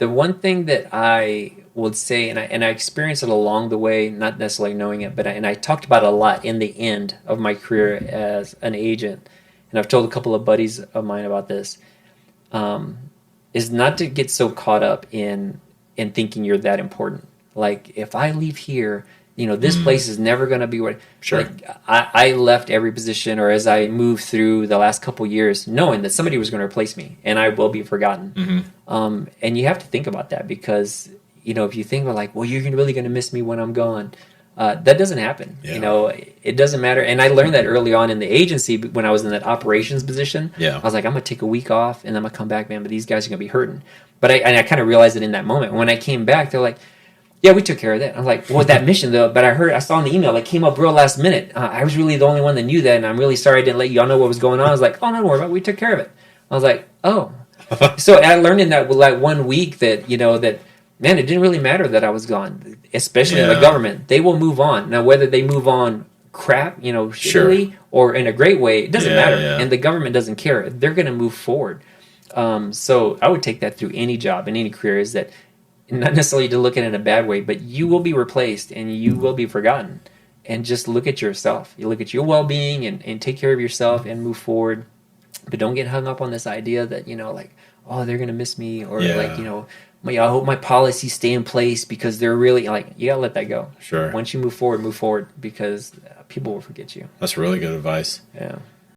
The one thing that I would say, and I experienced it along the way, not necessarily knowing it, but I talked about it a lot in the end of my career as an agent, and I've told a couple of buddies of mine about this, um, is not to get so caught up in thinking you're that important. Like if I leave here, this place is never going to be what. Sure. Like I left every position, or as I moved through the last couple years, knowing that somebody was going to replace me, and I will be forgotten. And you have to think about that because if you think about like, well, you're really going to miss me when I'm gone. That doesn't happen. Yeah. It doesn't matter. And I learned that early on in the agency when I was in that operations position. Yeah. I was like, I'm gonna take a week off and I'm gonna come back, man. But these guys are gonna be hurting. But I kind of realized it in that moment. When I came back, they're like, yeah, we took care of that. I'm like, well, that mission though. But I saw in the email it came up real last minute. I was really the only one that knew that, and I'm really sorry I didn't let y'all know what was going on. I was like, oh, no, don't worry about it. We took care of it. I was like, oh. So I learned in that like 1 week that that. Man, it didn't really matter that I was gone, especially in the government. They will move on. Now, whether they move on crap, shittily or in a great way, it doesn't matter. Yeah. And the government doesn't care. They're going to move forward. So I would take that through any job in any career is that not necessarily to look at it in a bad way, but you will be replaced and you will be forgotten. And just look at yourself. You look at your well-being and take care of yourself and move forward. But don't get hung up on this idea that, like, oh, they're going to miss me or like, I hope my policies stay in place because they're really like you gotta let that go. Sure. Once you move forward because people will forget you. That's really good advice. Yeah.